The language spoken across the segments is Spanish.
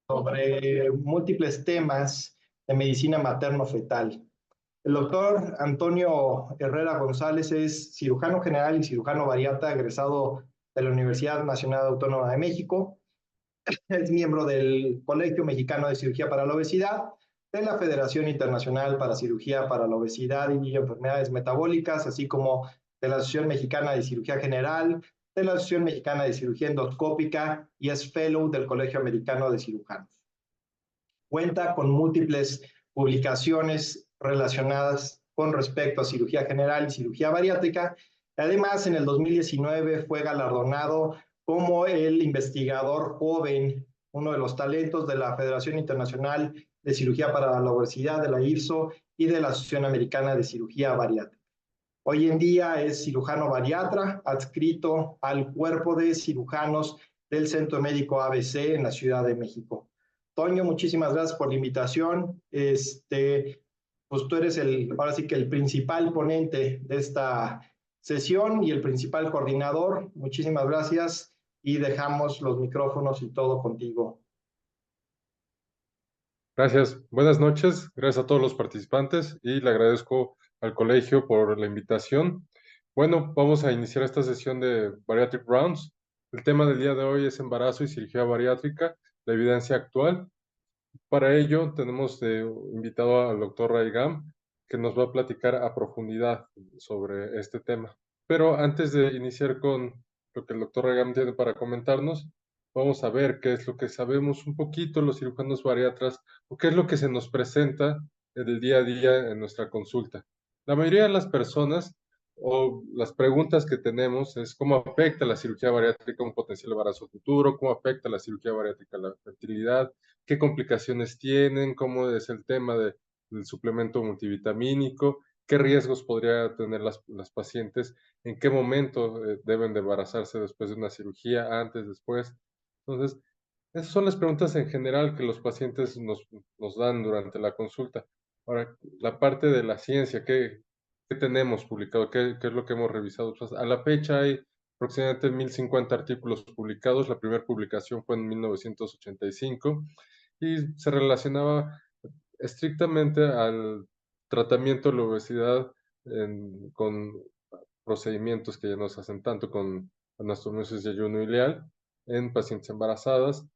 sobre múltiples temas de medicina materno-fetal. El doctor Antonio Herrera González es cirujano general y cirujano bariatra egresado de la Universidad Nacional Autónoma de México. Es miembro del Colegio Mexicano de Cirugía para la Obesidad, de la Federación Internacional para Cirugía para la Obesidad y Enfermedades Metabólicas, así como de la Asociación Mexicana de Cirugía General, de la Asociación Mexicana de Cirugía Endoscópica y es fellow del Colegio Americano de Cirujanos. Cuenta con múltiples publicaciones relacionadas con respecto a cirugía general y cirugía bariátrica. Además, en el 2019 fue galardonado como el investigador joven, uno de los talentos de la Federación Internacional de Cirugía para la Obesidad, de la IRSO y de la Asociación Americana de Cirugía Bariátrica. Hoy en día es cirujano bariatra, adscrito al cuerpo de cirujanos del Centro Médico ABC en la Ciudad de México. Toño, muchísimas gracias por la invitación. Pues tú eres ahora sí que el principal ponente de esta sesión y el principal coordinador. Muchísimas gracias y dejamos los micrófonos y todo contigo. Gracias. Buenas noches. Gracias a todos los participantes y le agradezco al colegio por la invitación. Bueno, vamos a iniciar esta sesión de Bariatric Rounds. El tema del día de hoy es embarazo y cirugía bariátrica, la evidencia actual. Para ello tenemos invitado al doctor Raigam, que nos va a platicar a profundidad sobre este tema. Pero antes de iniciar con lo que el doctor Raigam tiene para comentarnos, vamos a ver qué es lo que sabemos un poquito los cirujanos bariatras o qué es lo que se nos presenta en el día a día en nuestra consulta. La mayoría de las personas o las preguntas que tenemos es cómo afecta la cirugía bariátrica a un potencial embarazo futuro, cómo afecta la cirugía bariátrica a la fertilidad, qué complicaciones tienen, cómo es el tema del suplemento multivitamínico, qué riesgos podría tener las pacientes, en qué momento deben de embarazarse después de una cirugía, antes, después. Entonces, esas son las preguntas en general que los pacientes nos dan durante la consulta. Ahora, la parte de la ciencia, ¿qué tenemos publicado? ¿Qué es lo que hemos revisado? Pues, a la fecha hay aproximadamente 1050 artículos publicados. La primera publicación fue en 1985 y se relacionaba estrictamente al tratamiento de la obesidad con procedimientos que ya no se hacen tanto con anastomosis de ayuno ileal en pacientes embarazadas.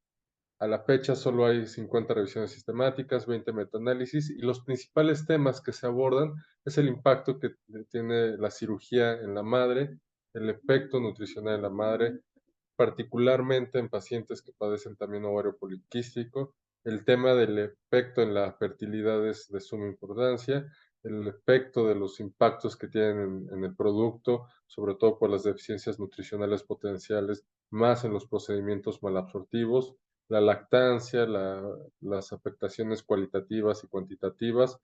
A la fecha solo hay 50 revisiones sistemáticas, 20 metaanálisis y los principales temas que se abordan es el impacto que tiene la cirugía en la madre, el efecto nutricional en la madre, particularmente en pacientes que padecen también ovario poliquístico. El tema del efecto en la fertilidad es de suma importancia, el efecto de los impactos que tienen en el producto, sobre todo por las deficiencias nutricionales potenciales, más en los procedimientos malabsortivos, la lactancia, las afectaciones cualitativas y cuantitativas,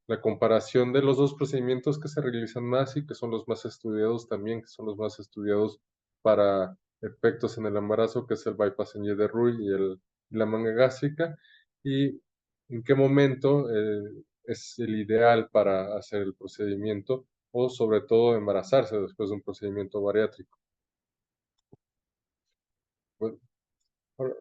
la comparación de los dos procedimientos que se realizan más y que son los más estudiados también, que son los más estudiados para efectos en el embarazo, que es el bypass en Y de Roux y la manga gástrica, y en qué momento es el ideal para hacer el procedimiento o sobre todo embarazarse después de un procedimiento bariátrico. Bueno,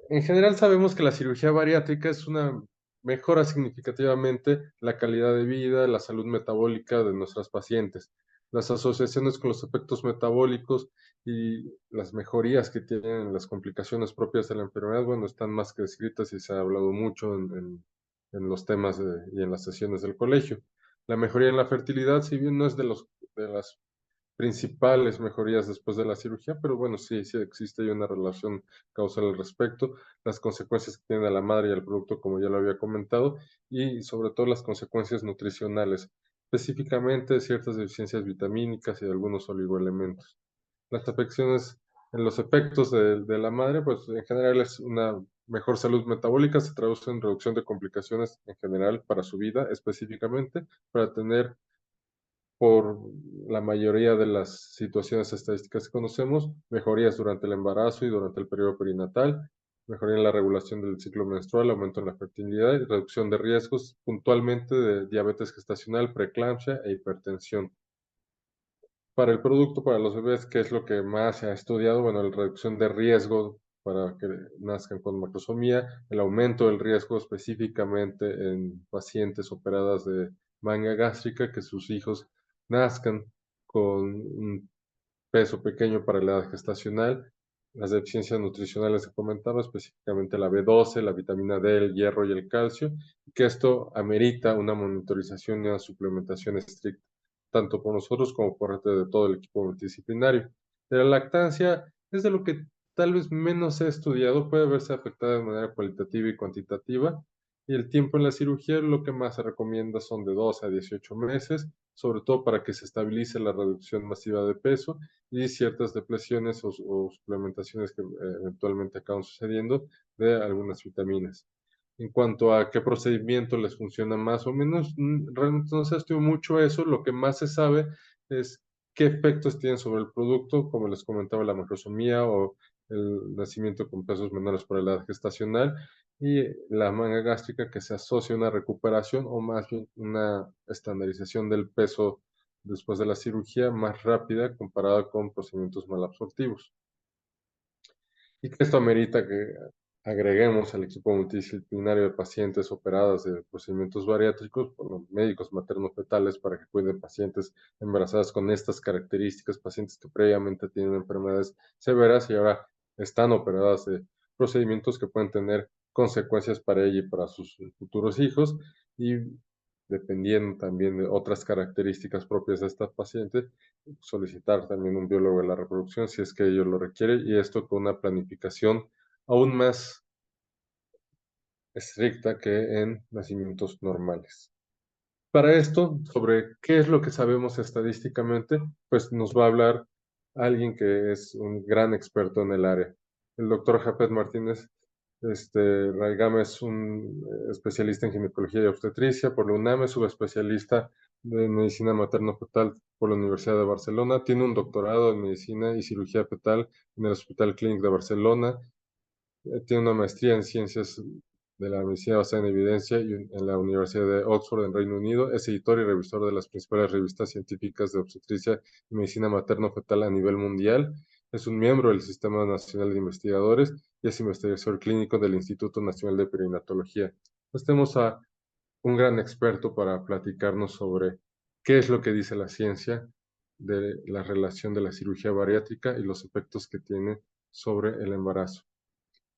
en general sabemos que la cirugía bariátrica es una mejora significativamente la calidad de vida, la salud metabólica de nuestras pacientes. Las asociaciones con los efectos metabólicos y las mejorías que tienen las complicaciones propias de la enfermedad, bueno, están más que descritas y se ha hablado mucho en los temas y en las sesiones del colegio. La mejoría en la fertilidad, si bien no es de las principales mejorías después de la cirugía, pero bueno, sí existe ahí una relación causal al respecto, las consecuencias que tiene a la madre y al producto, como ya lo había comentado, y sobre todo las consecuencias nutricionales, específicamente ciertas deficiencias vitamínicas y de algunos oligoelementos. Las afecciones en los efectos de la madre, pues en general es una mejor salud metabólica, se traduce en reducción de complicaciones en general para su vida, específicamente, para tener por la mayoría de las situaciones estadísticas que conocemos, mejorías durante el embarazo y durante el periodo perinatal, mejoría en la regulación del ciclo menstrual, aumento en la fertilidad y reducción de riesgos puntualmente de diabetes gestacional, preeclampsia e hipertensión. Para el producto, para los bebés, ¿qué es lo que más se ha estudiado? Bueno, la reducción de riesgo para que nazcan con macrosomía, el aumento del riesgo específicamente en pacientes operadas de manga gástrica, que sus hijos nazcan con un peso pequeño para la edad gestacional, las deficiencias nutricionales que comentaba, específicamente la B12, la vitamina D, el hierro y el calcio, y que esto amerita una monitorización y una suplementación estricta, tanto por nosotros como por parte de todo el equipo multidisciplinario. De la lactancia es de lo que tal vez menos se ha estudiado, puede verse afectada de manera cualitativa y cuantitativa, y el tiempo en la cirugía lo que más se recomienda son de 12 a 18 meses, sobre todo para que se estabilice la reducción masiva de peso y ciertas depresiones o suplementaciones que eventualmente acaban sucediendo de algunas vitaminas. En cuanto a qué procedimiento les funciona más o menos, realmente no se estudió mucho eso. Lo que más se sabe es qué efectos tienen sobre el producto, como les comentaba, la macrosomía o el nacimiento con pesos menores por la edad gestacional, y la manga gástrica, que se asocia a una recuperación o más bien una estandarización del peso después de la cirugía más rápida comparada con procedimientos malabsortivos. Y que esto amerita que agreguemos al equipo multidisciplinario de pacientes operadas de procedimientos bariátricos por los médicos materno-fetales para que cuiden pacientes embarazadas con estas características, pacientes que previamente tienen enfermedades severas y ahora están operadas de procedimientos que pueden tener consecuencias para ella y para sus futuros hijos, y dependiendo también de otras características propias de esta paciente, solicitar también un biólogo de la reproducción si es que ello lo requiere, y esto con una planificación aún más estricta que en nacimientos normales. Para esto, sobre qué es lo que sabemos estadísticamente, pues nos va a hablar alguien que es un gran experto en el área. El doctor Japet Martínez Raigama es un especialista en ginecología y obstetricia por la UNAM, es subespecialista de medicina materno-fetal por la Universidad de Barcelona, tiene un doctorado en medicina y cirugía fetal en el Hospital Clínic de Barcelona, tiene una maestría en ciencias de la medicina basada en evidencia y en la Universidad de Oxford, en Reino Unido. Es editor y revisor de las principales revistas científicas de obstetricia y medicina materno-fetal a nivel mundial. Es un miembro del Sistema Nacional de Investigadores y es investigador clínico del Instituto Nacional de Perinatología. Pues tenemos a un gran experto para platicarnos sobre qué es lo que dice la ciencia de la relación de la cirugía bariátrica y los efectos que tiene sobre el embarazo.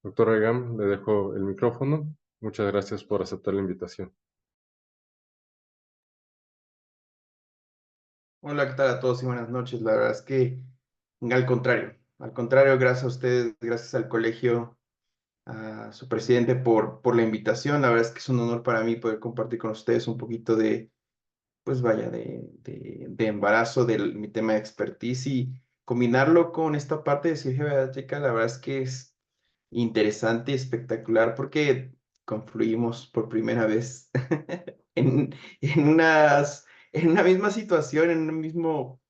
Doctor Regam, le dejo el micrófono. Muchas gracias por aceptar la invitación. Hola, ¿qué tal a todos y buenas noches? La verdad es que al contrario, gracias a ustedes, gracias al colegio, a su presidente por la invitación. La verdad es que es un honor para mí poder compartir con ustedes un poquito de, pues vaya, de embarazo, de mi tema de expertise y combinarlo con esta parte de cirugía bariátrica. La verdad es que es interesante y espectacular porque confluimos por primera vez en, en en una misma situación, en un mismo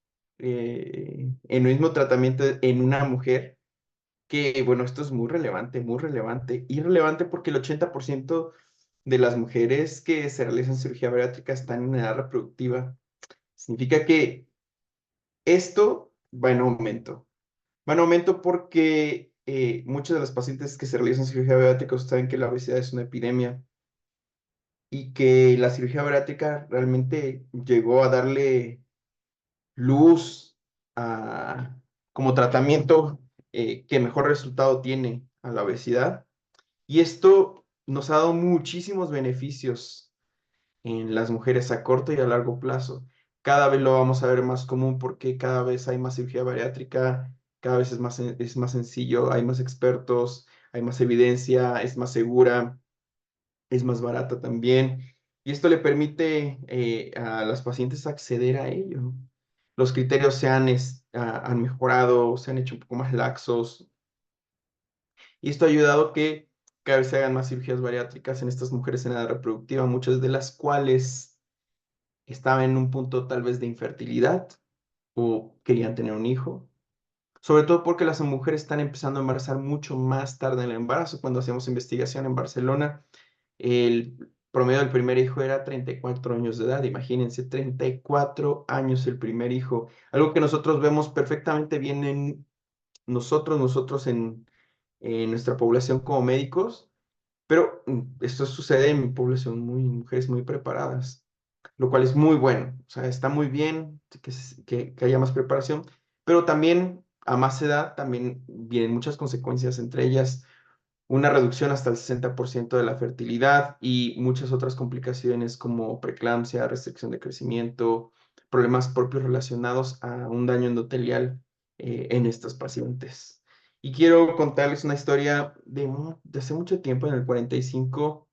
tratamiento en una mujer, que bueno, esto es muy relevante porque el 80% de las mujeres que se realizan cirugía bariátrica están en edad reproductiva. Significa que esto va en aumento. Va en aumento porque muchas de las pacientes que se realizan cirugía bariátrica saben que la obesidad es una epidemia y que la cirugía bariátrica realmente llegó a darle luz a, como tratamiento que mejor resultado tiene a la obesidad. Y esto nos ha dado muchísimos beneficios en las mujeres a corto y a largo plazo. Cada vez lo vamos a ver más común porque cada vez hay más cirugía bariátrica, cada vez es más sencillo, hay más expertos, hay más evidencia, es más segura, es más barata también. Y esto le permite a las pacientes acceder a ello. Los criterios han mejorado, se han hecho un poco más laxos. Y esto ha ayudado que cada vez se hagan más cirugías bariátricas en estas mujeres en edad reproductiva, muchas de las cuales estaban en un punto tal vez de infertilidad o querían tener un hijo. Sobre todo porque las mujeres están empezando a embarazar mucho más tarde en el embarazo. Cuando hacemos investigación en Barcelona, el promedio del primer hijo era 34 años de edad. Imagínense, 34 años el primer hijo. Algo que nosotros vemos perfectamente bien en nosotros en nuestra población como médicos, pero esto sucede en población mujeres muy preparadas, lo cual es muy bueno. O sea, está muy bien que haya más preparación, pero también a más edad también vienen muchas consecuencias, entre ellas una reducción hasta el 60% de la fertilidad y muchas otras complicaciones como preeclampsia, restricción de crecimiento, problemas propios relacionados a un daño endotelial en estos pacientes. Y quiero contarles una historia de hace mucho tiempo, en el 45,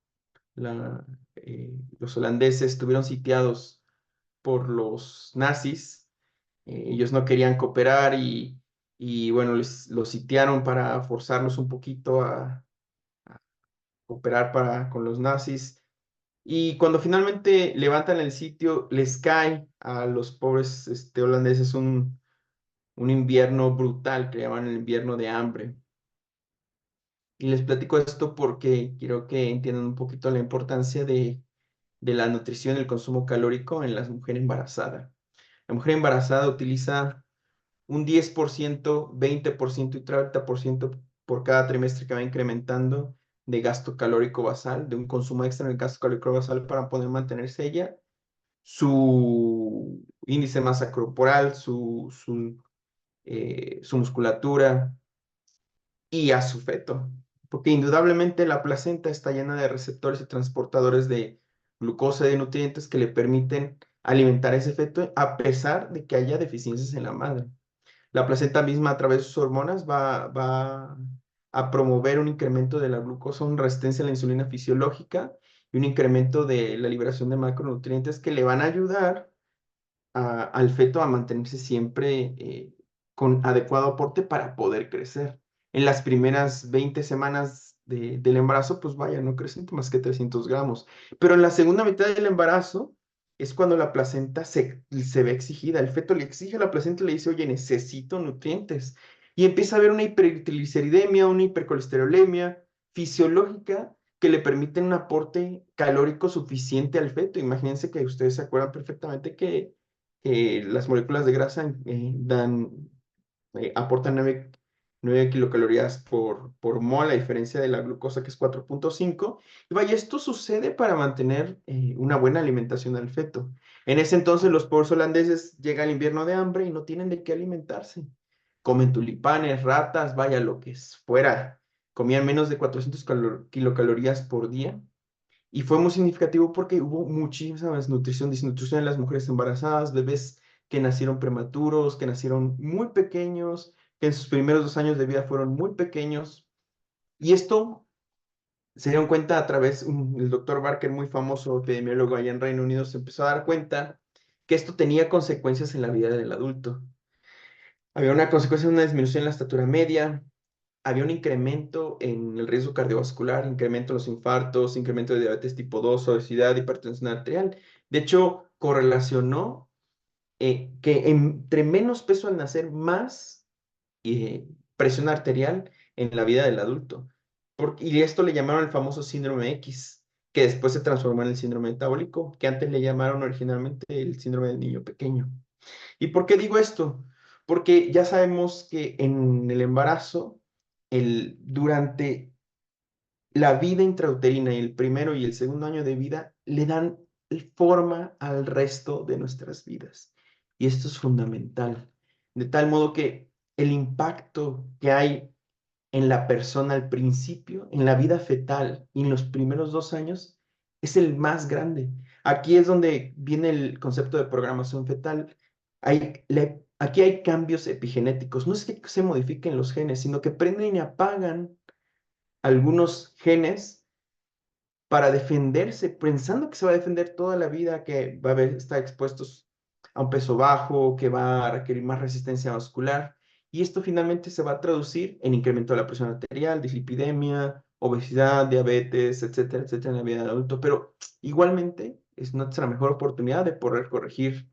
los holandeses estuvieron sitiados por los nazis. Ellos no querían cooperar y bueno, los sitiaron para forzarlos un poquito a cooperar con los nazis. Y cuando finalmente levantan el sitio, les cae a los pobres holandeses un invierno brutal que llaman el invierno de hambre. Y les platico esto porque quiero que entiendan un poquito la importancia de la nutrición y el consumo calórico en la mujer embarazada. La mujer embarazada utiliza un 10%, 20% y 30% por cada trimestre que va incrementando de gasto calórico basal, de un consumo extra en el gasto calórico basal para poder mantenerse ella, su índice de masa corporal, su musculatura y a su feto. Porque indudablemente la placenta está llena de receptores y transportadores de glucosa y de nutrientes que le permiten alimentar a ese feto a pesar de que haya deficiencias en la madre. La placenta misma, a través de sus hormonas, va a promover un incremento de la glucosa, una resistencia a la insulina fisiológica y un incremento de la liberación de macronutrientes que le van a ayudar al feto a mantenerse siempre con adecuado aporte para poder crecer. En las primeras 20 semanas del embarazo, pues vaya, no crecen más que 300 gramos. Pero en la segunda mitad del embarazo es cuando la placenta se ve exigida. El feto le exige a la placenta y le dice, oye, necesito nutrientes. Y empieza a haber una hipertrigliceridemia, una hipercolesterolemia fisiológica que le permiten un aporte calórico suficiente al feto. Imagínense que ustedes se acuerdan perfectamente que las moléculas de grasa aportan 9 kilocalorías por mol, a diferencia de la glucosa que es 4,5. Y vaya, esto sucede para mantener una buena alimentación al feto. En ese entonces los pobres holandeses llega el invierno de hambre y no tienen de qué alimentarse. Comen tulipanes, ratas, vaya, lo que fuera. Comían menos de 400 kilocalorías por día. Y fue muy significativo porque hubo muchísima desnutrición en las mujeres embarazadas, bebés que nacieron prematuros, que nacieron muy pequeños, que en sus primeros 2 años de vida fueron muy pequeños. Y esto se dieron cuenta a través, el doctor Barker, muy famoso epidemiólogo allá en Reino Unido, se empezó a dar cuenta que esto tenía consecuencias en la vida del adulto. Había una consecuencia de una disminución en la estatura media, había un incremento en el riesgo cardiovascular, incremento en los infartos, incremento de diabetes tipo 2, obesidad, hipertensión arterial. De hecho, correlacionó que entre menos peso al nacer, más presión arterial en la vida del adulto. Y esto le llamaron el famoso síndrome X, que después se transformó en el síndrome metabólico, que antes le llamaron originalmente el síndrome del niño pequeño. ¿Y por qué digo esto? Porque ya sabemos que en el embarazo, durante la vida intrauterina y el primero y el segundo año de vida le dan forma al resto de nuestras vidas. Y esto es fundamental. De tal modo que el impacto que hay en la persona al principio, en la vida fetal y en los primeros 2 años, es el más grande. Aquí es donde viene el concepto de programación fetal. Aquí hay cambios epigenéticos. No es que se modifiquen los genes, sino que prenden y apagan algunos genes para defenderse, pensando que se va a defender toda la vida, que va a estar expuestos a un peso bajo, que va a requerir más resistencia vascular. Y esto finalmente se va a traducir en incremento de la presión arterial, dislipidemia, obesidad, diabetes, etcétera, etcétera, en la vida del adulto. Pero igualmente es nuestra mejor oportunidad de poder corregir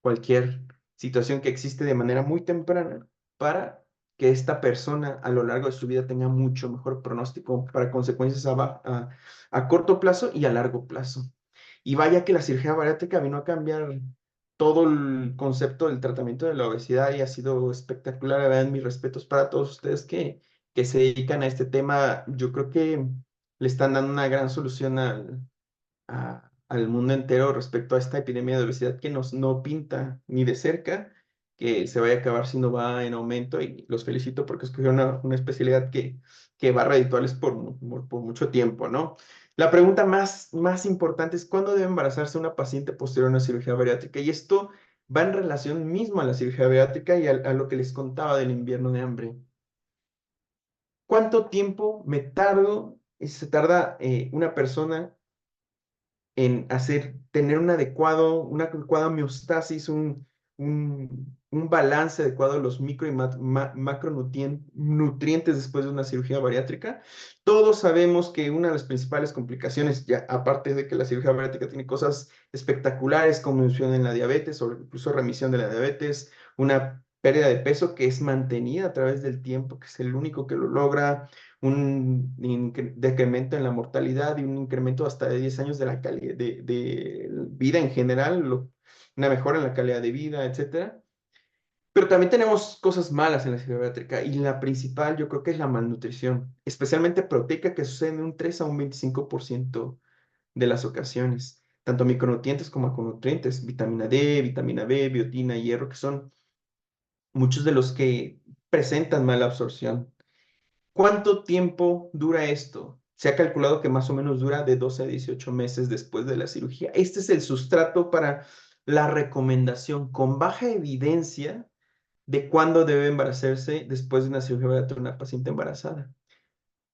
cualquier situación que existe de manera muy temprana para que esta persona a lo largo de su vida tenga mucho mejor pronóstico para consecuencias a corto plazo y a largo plazo. Y vaya que la cirugía bariátrica vino a cambiar todo el concepto del tratamiento de la obesidad y ha sido espectacular. La verdad, mis respetos para todos ustedes que se dedican a este tema, yo creo que le están dando una gran solución al mundo entero respecto a esta epidemia de obesidad que no pinta ni de cerca que se vaya a acabar, si no va en aumento, y los felicito porque escogieron una especialidad que va a redituarles por mucho tiempo, ¿no? La pregunta más importante es: ¿cuándo debe embarazarse una paciente posterior a una cirugía bariátrica? Y esto va en relación mismo a la cirugía bariátrica y a lo que les contaba del invierno de hambre. ¿Cuánto tiempo se tarda una persona en tener una adecuada homeostasis, un balance adecuado de los micro y macronutrientes después de una cirugía bariátrica? Todos sabemos que una de las principales complicaciones, ya aparte de que la cirugía bariátrica tiene cosas espectaculares como disminución en la diabetes o incluso remisión de la diabetes, una pérdida de peso que es mantenida a través del tiempo, que es el único que lo logra, un decremento en la mortalidad y un incremento hasta de 10 años de la calidad de vida en general, una mejora en la calidad de vida, etcétera. Pero también tenemos cosas malas en la cirugía bariátrica, y la principal yo creo que es la malnutrición, especialmente proteica, que sucede en un 3 a un 25% de las ocasiones. Tanto micronutrientes como macronutrientes, vitamina D, vitamina B, biotina, hierro, que son muchos de los que presentan mala absorción. ¿Cuánto tiempo dura esto? Se ha calculado que más o menos dura de 12 a 18 meses después de la cirugía. Este es el sustrato para la recomendación con baja evidencia de cuándo debe embarazarse después de una cirugía bariátrica una paciente embarazada.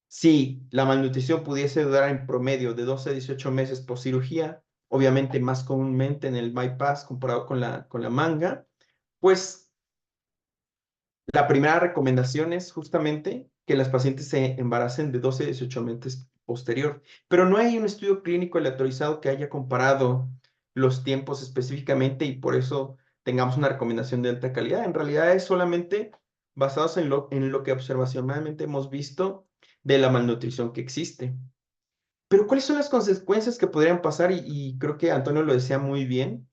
Si la malnutrición pudiese durar en promedio de 12 a 18 meses por cirugía, obviamente más comúnmente en el bypass comparado con la manga, pues la primera recomendación es justamente que las pacientes se embaracen de 12 a 18 meses posterior, pero no hay un estudio clínico aleatorizado que haya comparado los tiempos específicamente y por eso tengamos una recomendación de alta calidad. En realidad es solamente basados en lo que observacionalmente hemos visto de la malnutrición que existe. Pero ¿cuáles son las consecuencias que podrían pasar? Y creo que Antonio lo decía muy bien.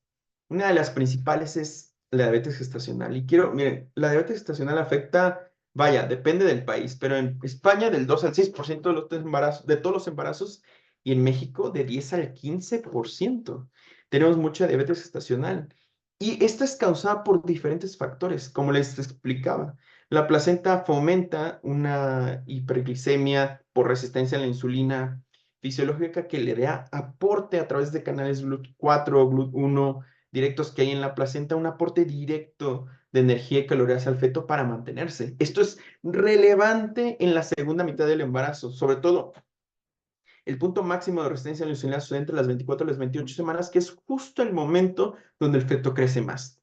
Una de las principales es la diabetes gestacional. Miren, la diabetes gestacional afecta, vaya, depende del país, pero en España del 2 al 6% de todos los embarazos, y en México de 10 al 15%. Tenemos mucha diabetes gestacional. Y esta es causada por diferentes factores, como les explicaba. La placenta fomenta una hiperglicemia por resistencia a la insulina fisiológica que le da aporte a través de canales GLUT4 o GLUT1 directos que hay en la placenta, un aporte directo de energía y calorías al feto para mantenerse. Esto es relevante en la segunda mitad del embarazo, sobre todo el punto máximo de resistencia a la insulina sucede entre las 24 y las 28 semanas, que es justo el momento donde el feto crece más.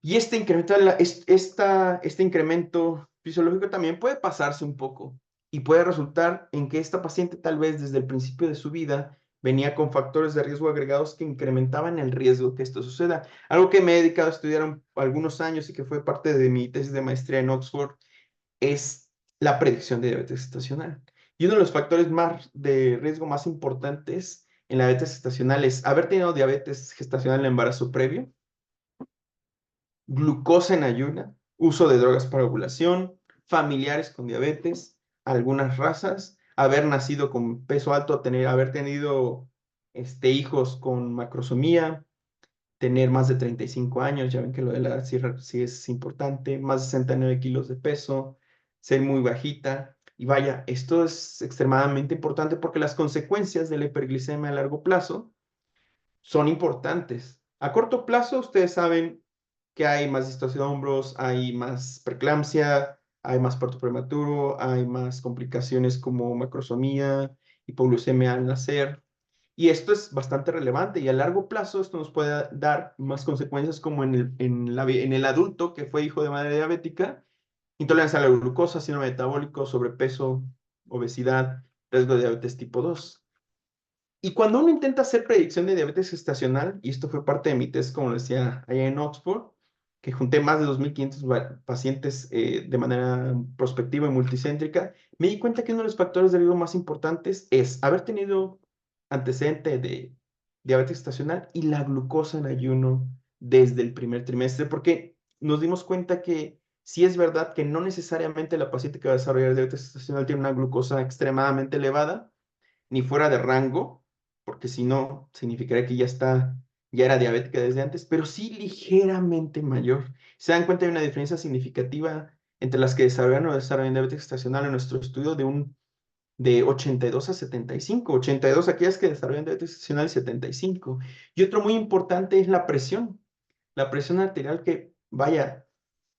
Y este incremento fisiológico también puede pasarse un poco y puede resultar en que esta paciente tal vez desde el principio de su vida venía con factores de riesgo agregados que incrementaban el riesgo que esto suceda. Algo que me he dedicado a estudiar algunos años y que fue parte de mi tesis de maestría en Oxford es la predicción de diabetes gestacional. Y uno de los factores de riesgo más importantes en la diabetes gestacional es haber tenido diabetes gestacional en el embarazo previo, glucosa en ayuna, uso de drogas para ovulación, familiares con diabetes, algunas razas, haber nacido con peso alto, haber tenido hijos con macrosomía, tener más de 35 años, ya ven que lo de la edad sí es importante, más de 69 kilos de peso, ser muy bajita. Y vaya, esto es extremadamente importante porque las consecuencias de la hiperglicemia a largo plazo son importantes. A corto plazo, ustedes saben que hay más distosia de hombros, hay más preeclampsia, hay más parto prematuro, hay más complicaciones como macrosomía, hipoglucemia al nacer. Y esto es bastante relevante, y a largo plazo esto nos puede dar más consecuencias como en el adulto que fue hijo de madre diabética: intolerancia a la glucosa, síndrome metabólico, sobrepeso, obesidad, riesgo de diabetes tipo 2. Y cuando uno intenta hacer predicción de diabetes gestacional, y esto fue parte de mi test, como decía, allá en Oxford, que junté más de 2.500 pacientes de manera prospectiva y multicéntrica, me di cuenta que uno de los factores de riesgo más importantes es haber tenido antecedente de diabetes gestacional y la glucosa en ayuno desde el primer trimestre, porque nos dimos cuenta que Sí es verdad que no necesariamente la paciente que va a desarrollar diabetes gestacional tiene una glucosa extremadamente elevada, ni fuera de rango, porque si no, significaría que ya era diabética desde antes, pero sí ligeramente mayor. Se dan cuenta de una diferencia significativa entre las que desarrollan o desarrollan diabetes gestacional en nuestro estudio de 82 a 75. 82 aquellas que desarrollan diabetes gestacional y 75. Y otro muy importante es la presión arterial que, vaya,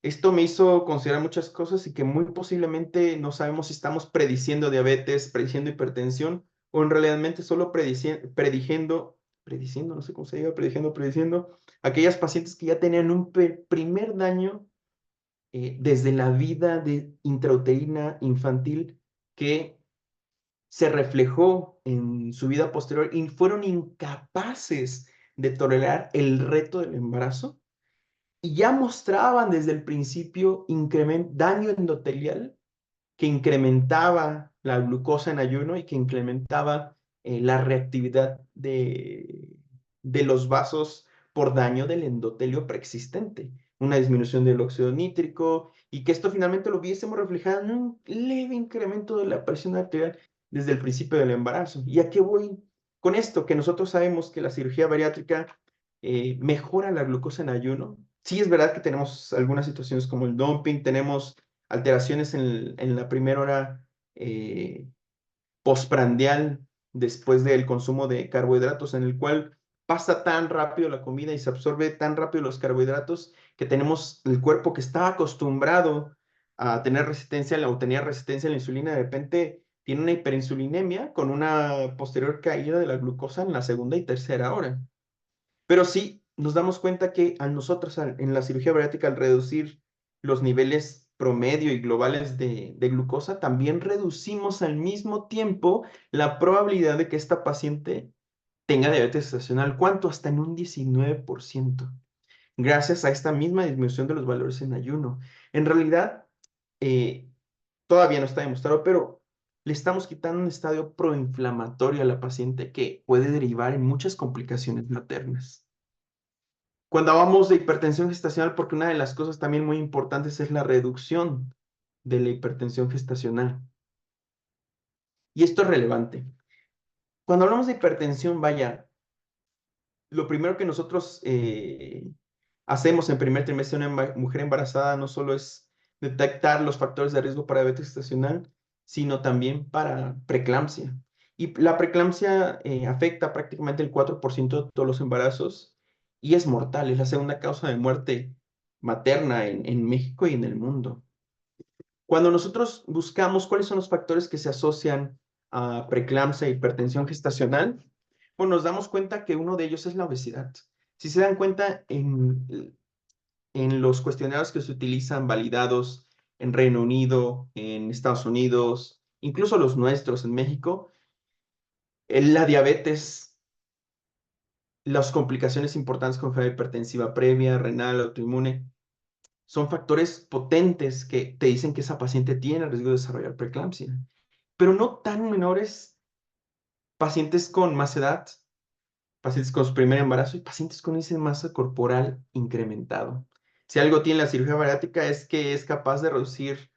esto me hizo considerar muchas cosas y que muy posiblemente no sabemos si estamos prediciendo diabetes, prediciendo hipertensión o en realidad solo prediciendo, no sé cómo se diga, prediciendo aquellas pacientes que ya tenían un primer daño desde la vida intrauterina infantil que se reflejó en su vida posterior y fueron incapaces de tolerar el reto del embarazo y ya mostraban desde el principio daño endotelial que incrementaba la glucosa en ayuno y que incrementaba la reactividad de los vasos por daño del endotelio preexistente, una disminución del óxido nítrico y que esto finalmente lo viésemos reflejado en un leve incremento de la presión arterial desde el principio del embarazo. ¿Y a qué voy con esto? Que nosotros sabemos que la cirugía bariátrica mejora la glucosa en ayuno. Sí es verdad que tenemos algunas situaciones como el dumping, tenemos alteraciones en la primera hora postprandial después del consumo de carbohidratos, en el cual pasa tan rápido la comida y se absorbe tan rápido los carbohidratos que tenemos el cuerpo que estaba acostumbrado a tener resistencia o tenía resistencia a la insulina, de repente tiene una hiperinsulinemia con una posterior caída de la glucosa en la segunda y tercera hora. Pero sí nos damos cuenta que a nosotros en la cirugía bariátrica, al reducir los niveles promedio y globales de glucosa, también reducimos al mismo tiempo la probabilidad de que esta paciente tenga diabetes gestacional. ¿Cuánto? Hasta en un 19%, gracias a esta misma disminución de los valores en ayuno. En realidad, eh, todavía no está demostrado, pero le estamos quitando un estadio proinflamatorio a la paciente que puede derivar en muchas complicaciones maternas. Cuando hablamos de hipertensión gestacional, porque una de las cosas también muy importantes es la reducción de la hipertensión gestacional. Y esto es relevante. Cuando hablamos de hipertensión, vaya, lo primero que nosotros hacemos en primer trimestre de una mujer embarazada no solo es detectar los factores de riesgo para diabetes gestacional, sino también para preeclampsia. Y la preeclampsia afecta prácticamente el 4% de todos los embarazos y es mortal, es la segunda causa de muerte materna en México y en el mundo. Cuando nosotros buscamos cuáles son los factores que se asocian a preeclampsia e hipertensión gestacional, bueno, nos damos cuenta que uno de ellos es la obesidad. Si se dan cuenta en los cuestionarios que se utilizan validados en Reino Unido, en Estados Unidos, incluso los nuestros en México, la diabetes, las complicaciones importantes con enfermedad hipertensiva previa, renal, autoinmune, son factores potentes que te dicen que esa paciente tiene riesgo de desarrollar preeclampsia, pero no tan menores pacientes con más edad, pacientes con su primer embarazo y pacientes con índice de masa corporal incrementado. Si algo tiene la cirugía bariátrica es que es capaz de reducir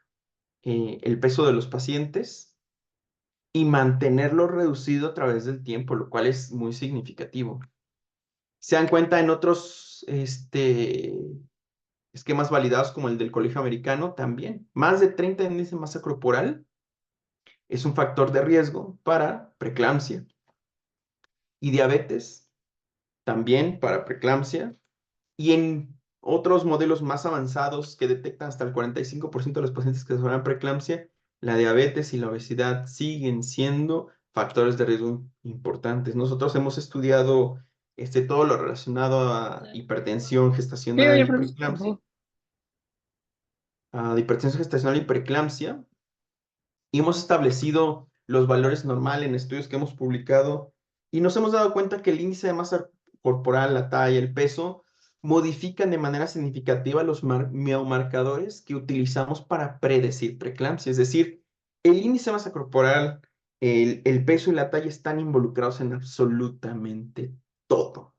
el peso de los pacientes y mantenerlo reducido a través del tiempo, lo cual es muy significativo. Se dan cuenta en otros esquemas validados como el del Colegio Americano también. Más de 30 índice de masa corporal es un factor de riesgo para preeclampsia. Y diabetes también para preeclampsia. Y en otros modelos más avanzados que detectan hasta el 45% de los pacientes que desarrollan preeclampsia, la diabetes y la obesidad siguen siendo factores de riesgo importantes. Nosotros hemos estudiado todo lo relacionado a hipertensión gestacional y preeclampsia, y preeclampsia, y hemos establecido los valores normales en estudios que hemos publicado y nos hemos dado cuenta que el índice de masa corporal, la talla, el peso, modifican de manera significativa los biomarcadores que utilizamos para predecir preeclampsia. Es decir, el índice de masa corporal, el peso y la talla están involucrados en absolutamente todo.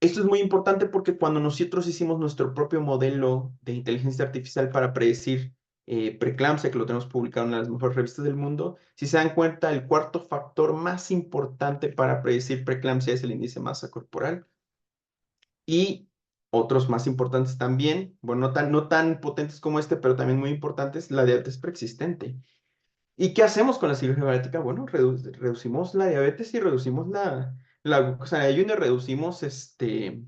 Esto es muy importante porque cuando nosotros hicimos nuestro propio modelo de inteligencia artificial para predecir preeclampsia, que lo tenemos publicado en una de las mejores revistas del mundo, si se dan cuenta, el cuarto factor más importante para predecir preeclampsia es el índice de masa corporal. Y otros más importantes también, bueno, no tan potentes como este, pero también muy importantes, la diabetes preexistente. ¿Y qué hacemos con la cirugía bariátrica? Bueno, reducimos la diabetes y reducimos la glucosa en ayuno y reducimos el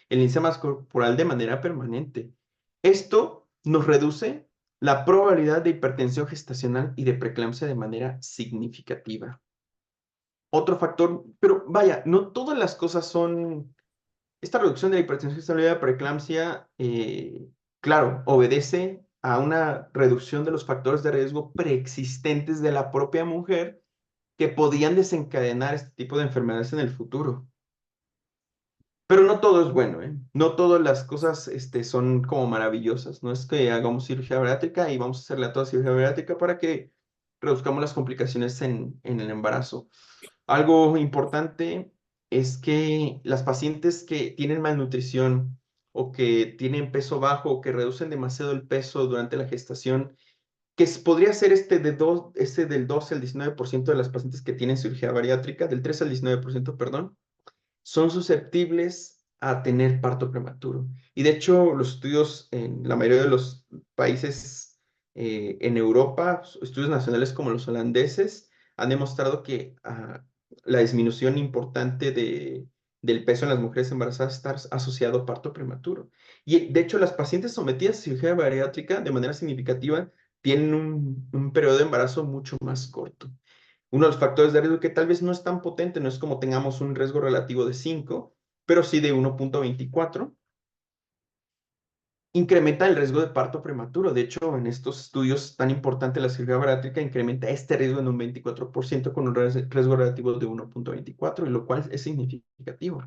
índice de masa corporal de manera permanente. Esto nos reduce la probabilidad de hipertensión gestacional y de preeclampsia de manera significativa. Otro factor, pero vaya, no todas las cosas son... Esta reducción de la hipertensión gestacional y la preeclampsia, claro, obedece a una reducción de los factores de riesgo preexistentes de la propia mujer que podían desencadenar este tipo de enfermedades en el futuro. Pero no todo es bueno, ¿eh? No todas las cosas son como maravillosas. No es que hagamos cirugía bariátrica y vamos a hacerle a toda cirugía bariátrica para que reduzcamos las complicaciones en el embarazo. Algo importante es que las pacientes que tienen malnutrición o que tienen peso bajo o que reducen demasiado el peso durante la gestación, que podría ser del 12 al 19% de las pacientes que tienen cirugía bariátrica, del 3 al 19%, perdón, son susceptibles a tener parto prematuro. Y de hecho, los estudios en la mayoría de los países en Europa, estudios nacionales como los holandeses, han demostrado que la disminución importante del peso en las mujeres embarazadas está asociado a parto prematuro. Y de hecho, las pacientes sometidas a cirugía bariátrica de manera significativa tienen un periodo de embarazo mucho más corto. Uno de los factores de riesgo que tal vez no es tan potente, no es como tengamos un riesgo relativo de 5, pero sí de 1.24, incrementa el riesgo de parto prematuro. De hecho, en estos estudios tan importantes, la cirugía bariátrica incrementa este riesgo en un 24% con un riesgo relativo de 1.24, y lo cual es significativo.